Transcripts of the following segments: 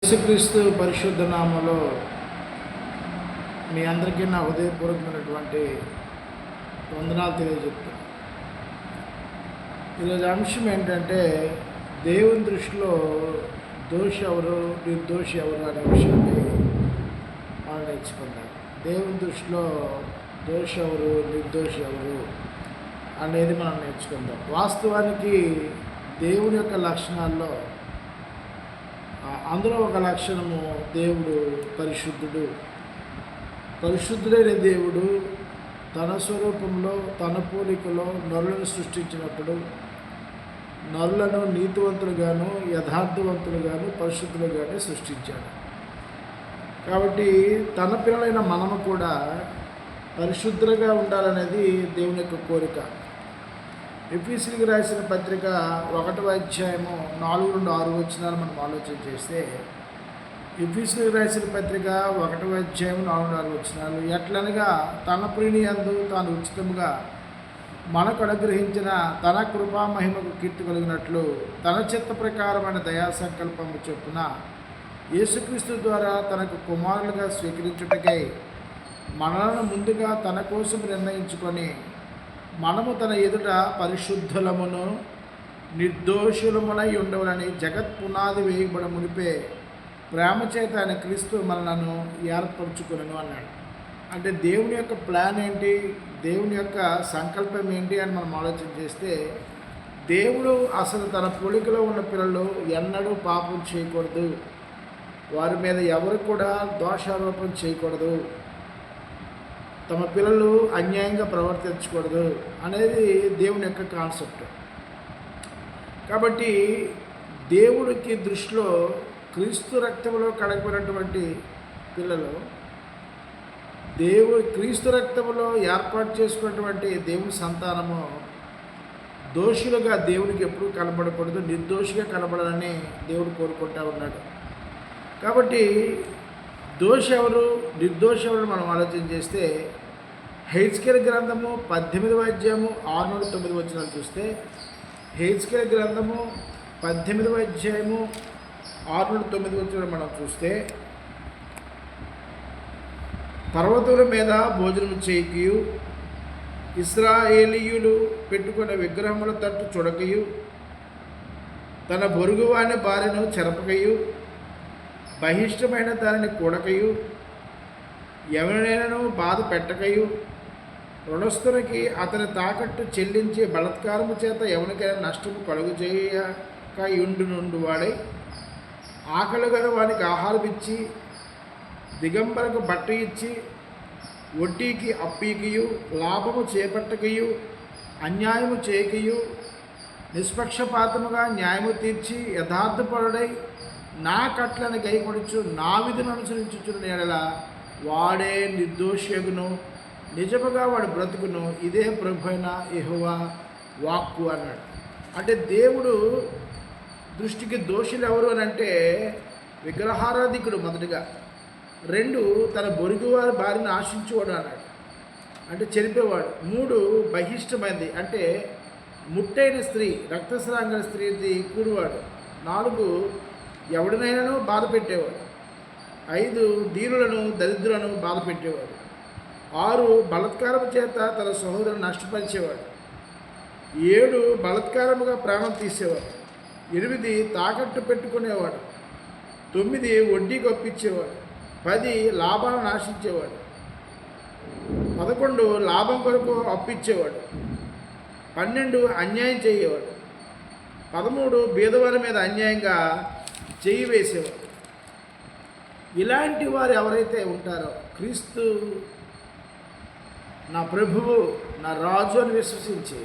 యేసుక్రీస్తు పరిశుద్ధ నామములో మీ అందరికీ నా హృదయపూర్వకమైనటువంటి వందనాలు తెలియజెప్తాను. ఈరోజు అంశం ఏంటంటే దేవుని దృష్టిలో దోషి ఎవరు, నిర్దోషి ఎవరు అనే విషయాన్ని మనం నేర్చుకుందాం. దేవుని దృష్టిలో దోషి ఎవరు, నిర్దోషి ఎవరు అనేది మనం నేర్చుకుందాం. వాస్తవానికి దేవుని యొక్క లక్షణాల్లో అందులో ఒక లక్షణము, దేవుడు పరిశుద్ధుడు. పరిశుద్ధుడైన దేవుడు తన స్వరూపంలో తన పోలికలో నరులను సృష్టించినప్పుడు నరులను నీతివంతులుగాను యథార్థవంతులుగాను పరిశుద్ధులుగానే సృష్టించాడు. కాబట్టి తన పిల్లలైన మనము కూడా పరిశుద్ధులుగా ఉండాలనేది దేవుని యొక్క కోరిక. ఎఫెసీయులకు రాసిన పత్రిక 1వ అధ్యాయము 4-6 వచనాలు మనం ఆలోచన చేస్తే, ఎఫెసీయులకు రాసిన పత్రిక 1వ అధ్యాయం 4-6 వచనాలు, ఎట్లనగా తన ప్రియుని యందు తాను ఉచితముగా మనకు అనుగ్రహించిన తన కృపా మహిమకు కీర్తి కలిగినట్లు తన చిత్త ప్రకారమైన దయా సంకల్పము చొప్పున యేసుక్రీస్తు ద్వారా తనకు కుమారులుగా స్వీకరించుటకై మనలను ముందుగా తన కోసం నిర్ణయించుకొని మనము తన ఎదుట పరిశుద్ధులమును నిర్దోషులమునై ఉండవలని జగత్ పునాది వేయబడ మునిపే ప్రేమ చేత ఆయన క్రీస్తు మనలను ఏర్పరచుకును అన్నాడు. అంటే దేవుని యొక్క ప్లాన్ ఏంటి, దేవుని యొక్క సంకల్పం ఏంటి అని మనం ఆలోచన చేస్తే, దేవుడు అసలు తన పోలికలో ఉన్న పిల్లలు ఎన్నడూ పాపం చేయకూడదు, వారి మీద ఎవరు కూడా దోషారోపణ చేయకూడదు, తమ పిల్లలు అన్యాయంగా ప్రవర్తించకూడదు అనేది దేవుని యొక్క కాన్సెప్ట్. కాబట్టి దేవుడికి దృష్టిలో క్రీస్తు రక్తంలో కడగబడినటువంటి పిల్లలు, క్రీస్తు రక్తంలో ఏర్పాటు చేసుకున్నటువంటి దేవుని సంతానము దోషులుగా దేవునికి ఎప్పుడూ కనబడకూడదు, నిర్దోషిగా కనబడాలని దేవుడు కోరుకుంటూ ఉన్నాడు. కాబట్టి దోషి ఎవరు, నిర్దోషి ఎవరు మనం ఆలోచన చేస్తే, హెజ్కేల్ గ్రంథము 18వ అధ్యాయము 6-9 వచనాలు చూస్తే, హెజ్కేల్ గ్రంథము 18వ అధ్యాయము 6-9 వచనాలు మనం చూస్తే, పర్వతముల మీద భోజనం చేయకయు, ఇశ్రాయేలీయులు పెట్టుకున్న విగ్రహముల తట్టు చూడకయు, తన పొరుగువాని భార్యను చెరపకయు, బహిష్టమైన దానిని కూడకయు, ఎవరినైనాను బాధ పెట్టకయు, రుణస్థునికి అతని తాకట్టు చెల్లించి బలత్కారము చేత ఎవరికైనా నష్టము కలుగు చేయక వాడై, ఆకలి గల వానికి ఆహారం ఇచ్చి, దిగంబరకు బట్ట ఇచ్చి, వడ్డీకి అప్పీకియు, లాభము చేపట్టకయు, అన్యాయము చేయకయు, నిష్పక్షపాతముగా న్యాయము తీర్చి యథార్థపరుడై నా కట్లను గైకొడుచు నా విధిని అనుసరించుచున్న ఎడల వాడే నిర్దోషియగును, నిజముగా వాడు బ్రతుకును, ఇదే ప్రభువైన యెహోవా వాక్కు అన్నాడు. అంటే దేవుడు దృష్టికి దోషులు ఎవరు అని అంటే, విగ్రహారాధికుడు మొదటిగా, 2 తన పొరుగువారి భార్యను ఆశించేవాడు అన్నాడు, అంటే చనిపోయేవాడు. 3 బహిష్టమైంది, అంటే ముట్టైన స్త్రీ, రక్తస్రాంగ స్త్రీది కూడివాడు. 4 ఎవడినైనాను బాధ పెట్టేవాడు. 5 దీనులను దరిద్రులను బాధ పెట్టేవాడు. 6 బలత్కారము చేత తన సహోదరుని నష్టపరిచేవాడు. 7 బలత్కారముగా ప్రాణం తీసేవాడు. 8 తాకట్టు పెట్టుకునేవాడు. 9 వడ్డీకి ఒప్పించేవాడు. 10 లాభాలను ఆశించేవాడు. 11 లాభం కొరకు అప్పిచ్చేవాడు. 12 అన్యాయం చేయేవాడు. 13 బీదవారి మీద అన్యాయంగా చెయ్యి వేసేవాడు. ఇలాంటి వారు ఎవరైతే ఉంటారో, క్రీస్తు నా ప్రభువు నా రాజు అని విశ్వసించి,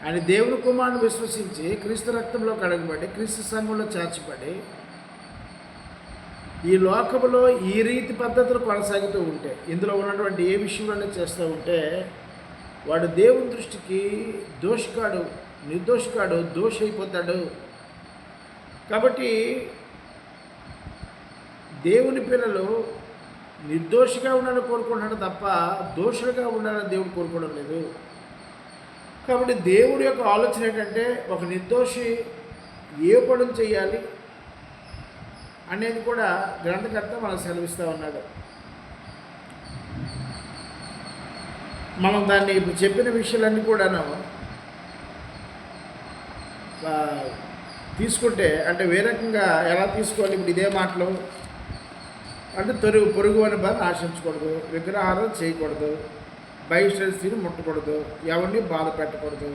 ఆయన దేవుని కుమారుని విశ్వసించి, క్రీస్తు రక్తంలో కడగబడి, క్రీస్తు సంఘంలో చేర్చబడి, ఈ లోకంలో ఈ రీతి పద్ధతులు కొనసాగుతూ ఉంటే, ఇందులో ఉన్నటువంటి ఏ విషయంలోనే చేస్తూ ఉంటే, వాడు దేవుని దృష్టికి దోషికాడు, నిర్దోషికాడు, దోషి అయిపోతాడు. కాబట్టి దేవుని పిల్లలు నిర్దోషిగా ఉండాలని కోరుకుంటున్నాడు తప్ప దోషులుగా ఉండాలని దేవుడు కోరుకోవడం లేదు. కాబట్టి దేవుడి యొక్క ఆలోచన ఏంటంటే, ఒక నిర్దోషి ఏ పనులు చేయాలి, అనేది కూడా గ్రంథకర్త మనకు సెలవిస్తూ ఉన్నాడు. మనం దాన్ని ఇప్పుడు చెప్పిన విషయాలన్నీ కూడాను తీసుకుంటే అంటే వేరే రకంగా ఎలా తీసుకోవాలి. ఇప్పుడు ఇదే మాటలు అంటే పొరుగు అని బాధ ఆశించకూడదు, విగ్రహాలు చేయకూడదు, బయట స్త్రీని ముట్టకూడదు, ఎవరిని బాధ పెట్టకూడదు,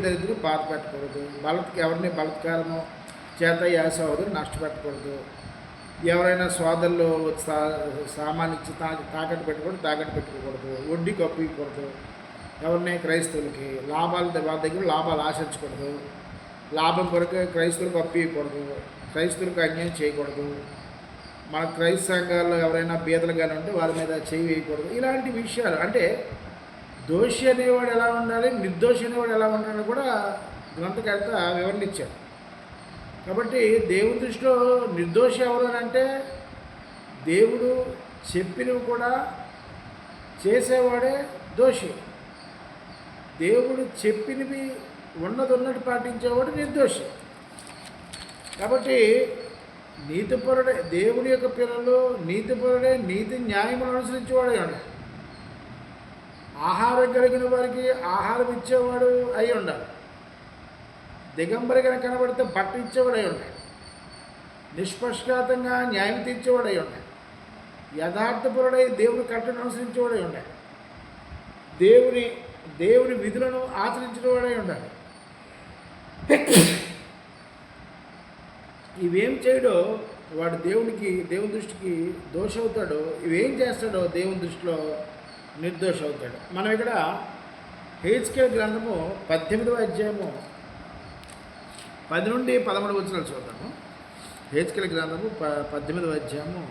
దరిద్రుని బాధ పెట్టకూడదు, ఎవరిని బలత్కారము చేత సహోదరు నష్టపెట్టకూడదు, ఎవరైనా సోదరులు సామాన్ ఇచ్చి తాకట్టు పెట్టుకోకూడదు, వడ్డీ కప్పికూడదు, ఎవరిని క్రైస్తవులకి వాళ్ళ దగ్గర లాభాలు ఆశించకూడదు, లాభం కొరకు క్రైస్తవులకు అప్పియకూడదు, క్రైస్తవులకు అన్యాయం చేయకూడదు, మన క్రైస్త సంఘాల్లో ఎవరైనా బీదలుగానే ఉంటే వారి మీద చేయి వేయకూడదు. ఇలాంటి విషయాలు అంటే దోషి అనేవాడు ఎలా ఉండాలి, నిర్దోషి అనేవాడు ఎలా ఉండాలని కూడా గ్రంథకర్త వివరణ ఇచ్చాడు. కాబట్టి దేవుని దృష్టిలో నిర్దోషి ఎవరు అని అంటే దేవుడు చెప్పినవి కూడా చేసేవాడే దోషి. దేవుడు చెప్పినవి ఉన్నట్టు పాటించేవాడు నిర్దోషి. కాబట్టి నీతిపరుడే దేవుడి యొక్క పిల్లలు, నీతిపరుడే నీతి న్యాయములు అనుసరించేవాడే ఉండాలి. ఆహారం కలిగిన వారికి ఆహారం ఇచ్చేవాడు అయి ఉండాలి. దిగంబరిగా కనబడితే బట్ట ఇచ్చేవాడు అయి ఉండాలి. నిష్పక్షపాతంగా న్యాయం తీర్చేవాడు అయి ఉండాలి. యథార్థపరుడై దేవుని కట్టను అనుసరించేవాడు అయి ఉండాలి. దేవుని విధులను ఆచరించేవాడై ఉండాలి. ఇవేం చేయడో వాడు దేవుని దృష్టికి దోషవుతాడో, ఇవేం చేస్తాడో దేవుని దృష్టిలో నిర్దోష అవుతాడు. మనం ఇక్కడ హెజ్కేల్ గ్రంథము 18వ అధ్యాయము 10 నుండి 13 వచనాలు చూద్దాము. హెజ్కేల్ గ్రంథము 18వ అధ్యాయము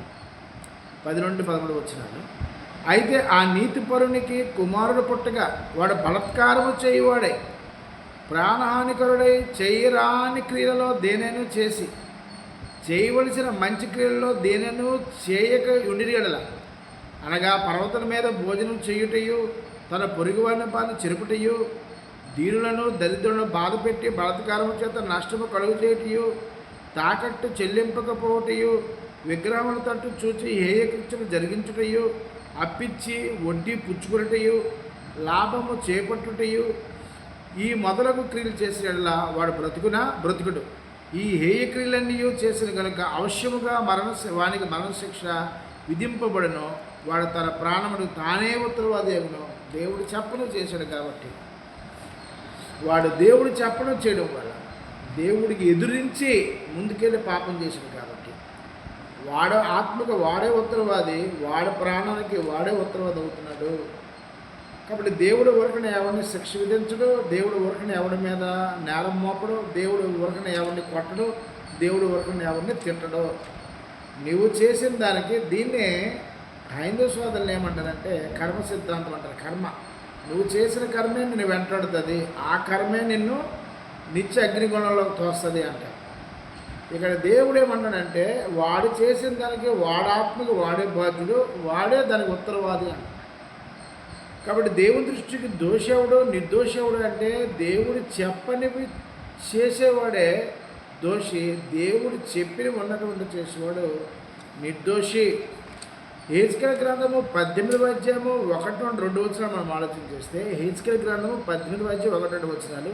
10 నుండి 13 వచనాలు. అయితే ఆ నీతిపరునికి కుమారుడు పుట్టగా వాడు బలత్కారము చేయువాడై ప్రాణహానికరుడై చేయరాని క్రియలలో దేనైనా చేసి చేయవలసిన మంచి క్రియలలో దేనైనా చేయక ఉండియడల అనగా పర్వతం మీద భోజనం చేయుటయు, తన పొరుగువారిని బాధ చెరుపుటయు, దీనులను దరిద్రులను బాధపెట్టి బలాత్కారము చేత నష్టము కలుగు చేయుటయు, తాకట్టు చెల్లింపకపోవటయు, విగ్రహముల తట్టు చూచి హేయకృత్యము జరిగించుటయు, అప్పిచ్చి వడ్డీ పుచ్చుకున్నటయు, లాభము చేపట్టుటయు, ఈ మొదలగు క్రియలు చేసిన వాడు బ్రతుకుడు. ఈ హేయ క్రియలన్నీ చేసిన కనుక అవశ్యముగా వానికి మరణశిక్ష విధింపబడను. వాడు తన ప్రాణమును తానే ఉత్తరవాదేవును దేవుడు చెప్పను చేశాడు. కాబట్టి వాడు దేవుడు చెప్పను చేయడం వల్ల దేవుడికి ఎదురించి ముందుకెళ్ళి పాపం చేశాడు. కాబట్టి వాడు ఆత్మకు వాడే ఉత్తరవాది, వాడి ప్రాణానికి వాడే ఉత్తరవాది అవుతున్నాడు. కాబట్టి దేవుడు ఊరకనే ఎవరిని శిక్ష విధించడు, దేవుడు ఊరకనే ఎవరి మీద నేరం మోపడు, దేవుడు ఊరకనే ఎవరిని కొట్టడు, దేవుడు ఊరకనే ఎవరిని తిట్టడు. నువ్వు చేసిన దానికి దీన్నే హైందవ సోదరులు ఏమంటారంటే కర్మ సిద్ధాంతం అంటారు. కర్మ నువ్వు చేసిన కర్మే నిన్ను వెంటాడుతుంది, ఆ కర్మే నిన్ను నిత్య అగ్నిగుణంలోకి తోస్తుంది అంటారు. ఇక్కడ దేవుడు ఏమన్నాడంటే వాడు చేసిన దానికి వాడాత్మకు వాడే బాధ్యుడు, వాడే దానికి ఉత్తరవాది అంట. కాబట్టి దేవుని దృష్టికి దోషవుడు నిర్దోషవుడు అంటే దేవుడు చెప్పనివి చేసేవాడే దోషి, దేవుడు చెప్పినవి ఉన్నటువంటి చేసేవాడు నిర్దోషి. హెజ్కేల్ గ్రంథము 18వ అధ్యాయము 1-2 వచనాలు మనం ఆలోచన చేస్తే, హెజ్కేల్ గ్రంథము 18వ అధ్యాయం 1-2 వచనాలు,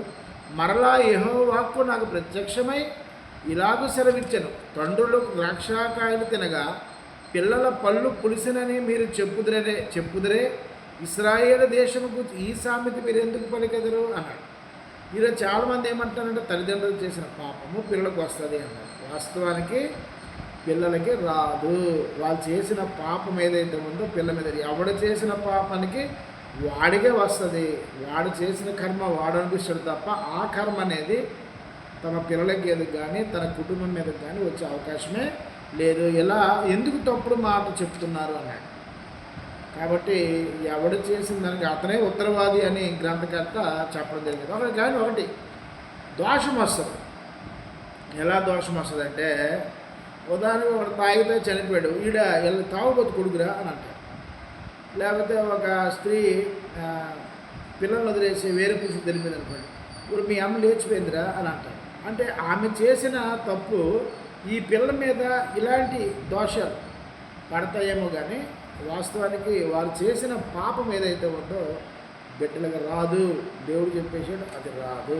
మరలా యెహోవా వాక్కు నాకు ప్రత్యక్షమై ఇలాగూ సెలవిచ్చెను, తండ్రులు ద్రాక్షకాయలు తినగా పిల్లల పళ్ళు పులిసినని మీరు చెప్పుదురే ఇశ్రాయేలు దేశముకు ఈ సామెత మీరు ఎందుకు పలికెదరు అన్నాడు. ఈరోజు చాలామంది ఏమంటారంటే తల్లిదండ్రులు చేసిన పాపము పిల్లలకు వస్తుంది అన్నారు. వాస్తవానికి పిల్లలకి రాదు. వాళ్ళు చేసిన పాపం ఏదైతే ఉందో పిల్లల మీద, ఎవడు చేసిన పాపానికి వాడికే వస్తుంది. వాడు చేసిన కర్మ వాడు అనిపిస్తాడు తప్ప ఆ కర్మ అనేది తమ పిల్లలకి ఎదుగు కానీ తన కుటుంబం మీద కానీ వచ్చే అవకాశమే లేదు. ఇలా ఎందుకు తప్పుడు మాట చెప్తున్నారు అన్నాడు. కాబట్టి ఎవడు చేసిన దానికి అతనే ఉత్తరవాది అని గ్రంథకర్త చెప్పడం జరిగింది. కానీ ఒకటి దోషం వస్తుంది. ఎలా దోషం వస్తుంది అంటే, ఉదాహరణకు ఒకటి తాగితే చనిపోయాడు, తాగుబోతు కొడుకురా అని అంటారు. లేకపోతే ఒక స్త్రీ పిల్లలను వదిలేసి వేరే పురుషుడు తెలిపింది అనుకోండి, ఇప్పుడు మీ అమ్మ లేచిపోయిందిరా అని అంటారు. అంటే ఆమె చేసిన తప్పు ఈ పిల్లల మీద ఇలాంటి దోషాలు పడతాయేమో కానీ వాస్తవానికి వారు చేసిన పాపం ఏదైతే ఉందో బిడ్డలకు రాదు. దేవుడు చెప్పేసాడు, అది రాదు.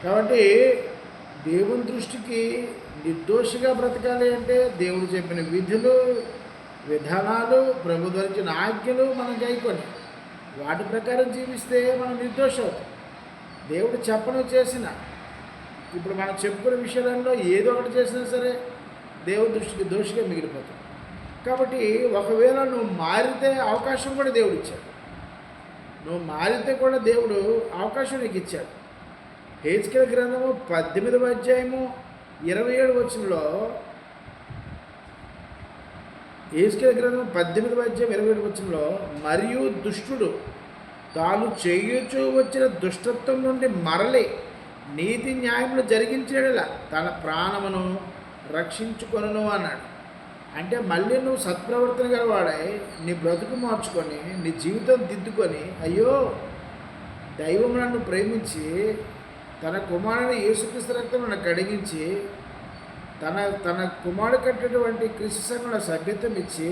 కాబట్టి దేవుని దృష్టికి నిర్దోషిగా బ్రతకాలి అంటే దేవుడు చెప్పిన విధులు, విధానాలు, ప్రభు ధరించిన ఆజ్ఞలు మనం గైకొని వాటి ప్రకారం జీవిస్తే మనం నిర్దోషం అవుతాం. దేవుడు చెప్పను చేసిన, ఇప్పుడు మనం చెప్పుకునే విషయాలలో ఏదో ఒకటి చేసినా సరే దేవుడి దృష్టికి దోషిగా మిగిలిపోతాం. కాబట్టి ఒకవేళ నువ్వు మారితే అవకాశం కూడా దేవుడు ఇచ్చాడు. నువ్వు మారితే కూడా దేవుడు అవకాశం నీకు ఇచ్చాడు. హెజ్కేలు గ్రంథము 18వ అధ్యాయము 27వ వచనంలో, హెజ్కేలు గ్రంథం 18వ అధ్యాయం 27వ వచనంలో, మరియు దుష్టుడు తాను చేయుచూ వచ్చిన దుష్టత్వం నుండి మరలి నీతి న్యాయములు జరిగించేలా తన ప్రాణమును రక్షించుకొనును అన్నాడు. అంటే మళ్ళీ నువ్వు సత్ప్రవర్తన గలవాడై నీ బ్రతుకు మార్చుకొని నీ జీవితం దిద్దుకొని, అయ్యో దైవం నన్ను ప్రేమించి తన కుమారుని యేసుక్రీస్తు రక్తం నన్ను కడిగించి తన కుమారుడు కట్టినటువంటి క్రీస్తు సంఘంలో సభ్యత్వం ఇచ్చి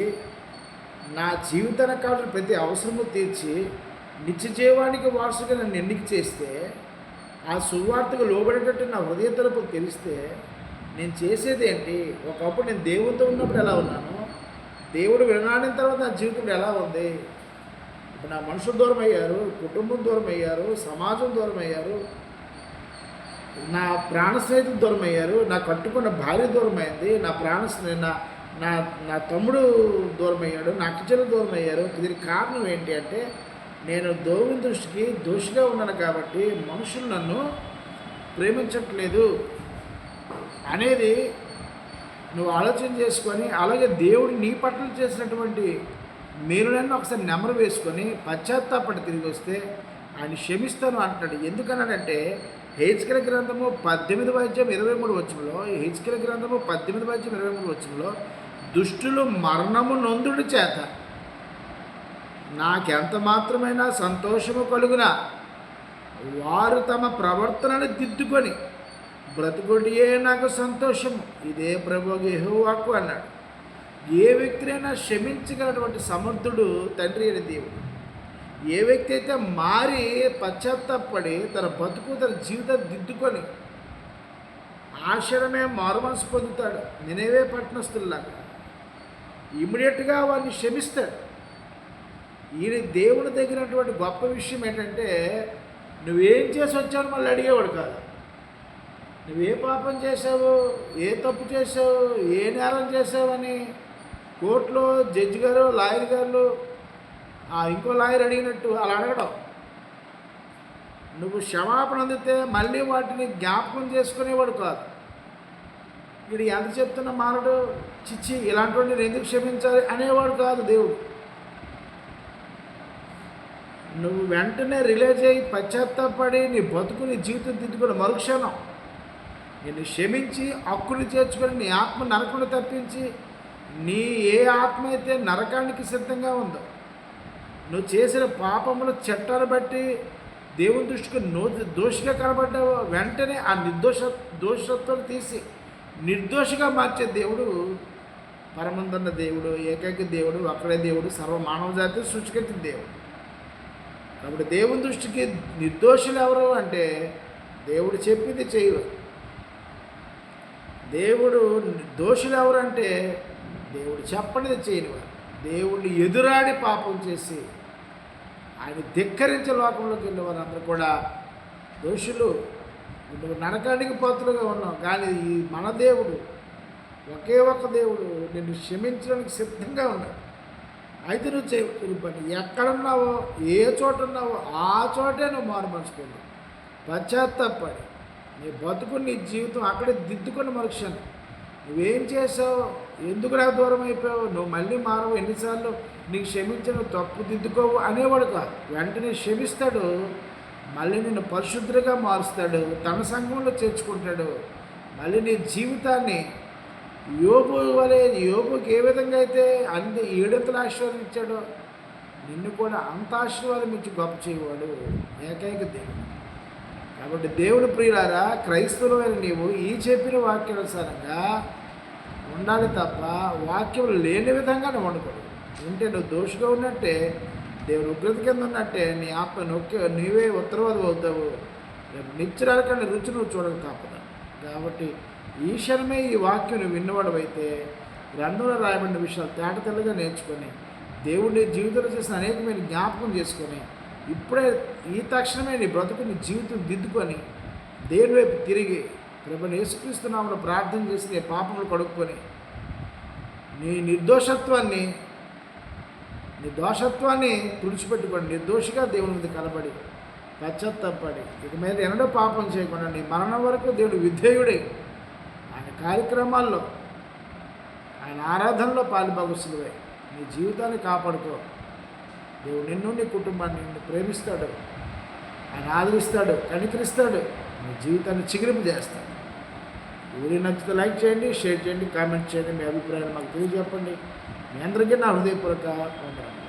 నా జీవితానికి కావాల్సిన ప్రతి అవసరము తీర్చి నిత్య జీవానికి వారసుగా నన్ను ఎన్నిక చేస్తే, ఆ సువార్తకు లోబడేటట్టు నా హృదయ తలుపు తెలిస్తే నేను చేసేది ఏంటి? ఒకప్పుడు నేను దేవునితో ఉన్నప్పుడు ఎలా ఉన్నాను, దేవుడు వినాడిన తర్వాత నా జీవితంలో ఎలా ఉంది? ఇప్పుడు నా మనుషులు దూరం అయ్యారు, కుటుంబం దూరం అయ్యారు, సమాజం దూరం అయ్యారు, నా ప్రాణ స్నేహితులు దూరం అయ్యారు, నా కట్టుకున్న భార్య దూరం అయింది, నా నా నా తమ్ముడు దూరం అయ్యాడు, నా అక్కచెల్లు దూరం అయ్యారు. దీనికి కారణం ఏంటి అంటే నేను దేవుని దృష్టికి దోషిగా ఉన్నాను కాబట్టి మనుషులు నన్ను ప్రేమించట్లేదు అనేది నువ్వు ఆలోచన చేసుకొని, అలాగే దేవుడు నీ పట్ల చేసినటువంటి మేలులన్నీ ఒకసారి నెమరు వేసుకొని పశ్చాత్తాపడి తిరిగి వస్తే ఆయన క్షమిస్తాను అంటాడు. ఎందుకన్నాడంటే హెజ్కేలు గ్రంథము 18వ అధ్యాయం 23వ వచనంలో, హెజ్కేలు గ్రంథము 18వ అధ్యాయం 23వ వచనంలో, దుష్టులు మరణము నొందుడి చేత నాకెంత మాత్రమైనా సంతోషము కలుగునా వారు తమ ప్రవర్తనను దిద్దుకొని బ్రతుకుడియే నాకు సంతోషము, ఇదే ప్రభువు యెహోవాకు అన్నాడు. ఏ వ్యక్తినైనా క్షమించగలటువంటి సమర్థుడు తండ్రి అయిన దేవుడు. ఏ వ్యక్తి అయితే మారి పశ్చాత్తాపడి తన బతుకు తన జీవితం దిద్దుకొని ఆశ్రమే మారుమనసు పొందుతాడు, నినేవే పట్టణస్తుల్లాగా ఇమ్మీడియట్గా వాడిని క్షమిస్తాడు. ఈయన దేవుని దగ్గరటువంటి గొప్ప విషయం ఏంటంటే నువ్వేం చేసి వచ్చావు మళ్ళీ అడిగేవాడు కాదు. నువ్వే పాపం చేసావు, ఏ తప్పు చేసావు, ఏ నేరం చేసావని కోర్టులో జడ్జి గారు, లాయర్ గారు, ఇంకో లాయర్ అడిగినట్టు అలా అడగడం. నువ్వు క్షమాపణ అందితే మళ్ళీ వాటిని జ్ఞాపకం చేసుకునేవాడు కాదు. వీడు ఎంత చెప్తున్న మానవుడు, చిచ్చి ఇలాంటి వాడిని నేను ఎందుకు క్షమించాలి అనేవాడు కాదు దేవుడు. నువ్వు వెంటనే రిలీజ్ అయ్యి పశ్చాత్తాపడి నీ బతుకు నీ జీవితం దిద్దుకుని మరుక్షణం నిన్ను క్షమించి హక్కుని చేర్చుకొని నీ ఆత్మ నరకుని తప్పించి, నీ ఏ ఆత్మ అయితే నరకానికి సిద్ధంగా ఉందో, నువ్వు చేసిన పాపముల చట్టాన్ని బట్టి దేవుని దృష్టికి దోషిగా కనబడ్డావు, వెంటనే ఆ దోషత్వం తీసి నిర్దోషిగా మార్చే దేవుడు పరమందున్న దేవుడు, ఏకైక దేవుడు, ఒక్కడే దేవుడు, సర్వ మానవ జాతి సృష్టికర్త దేవుడు. కాబట్టి దేవుని దృష్టికి నిర్దోషులు ఎవరు అంటే దేవుడు చెప్పింది చేయరు. దేవుడు దోషులు ఎవరంటే దేవుడు చెప్పనిది చేయనివారు, దేవుడిని ఎదురాడి పాపం చేసి ఆయన ధిక్కరించే లోకంలోకి వెళ్ళే వారందరూ కూడా దోషులు. నువ్వు నరకానికి పాత్రలుగా ఉన్నావు, కానీ ఈ మన దేవుడు ఒకే ఒక్క దేవుడు నిన్ను క్షమించడానికి సిద్ధంగా ఉన్నాడు. అయితే నువ్వు చేయవలసిన పని, ఎక్కడున్నావో ఏ చోట ఉన్నావో ఆ చోటే నువ్వు మారుమర్చుకోండి, పశ్చాత్తాపడి నీ బతుకు నీ జీవితం అక్కడే దిద్దుకొని మరుక్షణం నువ్వేం చేసావు, ఎందుకు నాకు దూరం అయిపోయావు, నువ్వు మళ్ళీ మారవు, ఎన్నిసార్లు నీకు క్షమించను, తప్పు దిద్దుకోవు అనేవాడు కాదు. వెంటనే క్షమిస్తాడు, మళ్ళీ నిన్ను పరిశుద్ధుడిగా మారుస్తాడు, తన సంఘంలో చేర్చుకుంటాడు. మళ్ళీ నీ జీవితాన్ని యోబుకి ఏ విధంగా అయితే అన్ని 7 ఆశీర్వాదం ఇచ్చాడో నిన్ను కూడా అంత ఆశీర్వాదం ఇచ్చి గొప్ప చేయవాడు ఏకైక దేవుడు. కాబట్టి దేవుని ప్రియులారా, క్రైస్తవులైన నీవు ఈ చెప్పిన వాక్యానుసారంగా ఉండాలి తప్ప వాక్యం లేని విధంగా నువ్వు ఉండకూడదు. ఉంటే నువ్వు దోషిగా ఉన్నట్టే, దేవుని ఉగ్రత కింద ఉన్నట్టే, నీ ఆత్మ నీవే ఉత్తరవాది అవుతావు. నిత్యరాలకండి రుచి నువ్వు చూడక తప్పదు. కాబట్టి ఈ క్షణమే ఈ వాక్యం నువ్వు విన్నవాడవైతే గ్రంథంలో రాయబడిన విషయాలు తేటతెల్లగా నేర్చుకొని దేవుడి జీవితంలో చేసిన అనేకమైన జ్ఞాపకం చేసుకొని ఇప్పుడే ఈ తక్షణమే నీ బ్రతుకు నీ జీవితం దిద్దుకొని దేవుని వైపు తిరిగి ప్రభుని యేసుక్రీస్తునామములో ప్రార్థన చేసి నీ పాపములు కడుక్కొని నీ దోషత్వాన్ని తుడిచిపెట్టుకొని నిర్దోషిగా దేవుని మీద కనబడి పశ్చాత్తాపడి ఇక మీద ఎన్నడూ పాపం చేయకుండా నీ మరణం వరకు దేవుడు విధేయుడై ఆయన కార్యక్రమాల్లో ఆయన ఆరాధనలో పాలుభాగస్తులవై నీ జీవితాన్ని కాపాడుకో. దేవుడు నిన్ను నీ కుటుంబాన్ని నిన్ను ప్రేమిస్తాడు, ఆయన ఆదరిస్తాడు, కనికరిస్తాడు, నీ జీవితాన్ని చిగురింపు చేస్తాడు. వీడియో నచ్చితే లైక్ చేయండి, షేర్ చేయండి, కామెంట్ చేయండి, మీ అభిప్రాయాలు మాకు తెలియజెప్పండి. మీ అందరికీ నా హృదయపూర్వక వందనాలు.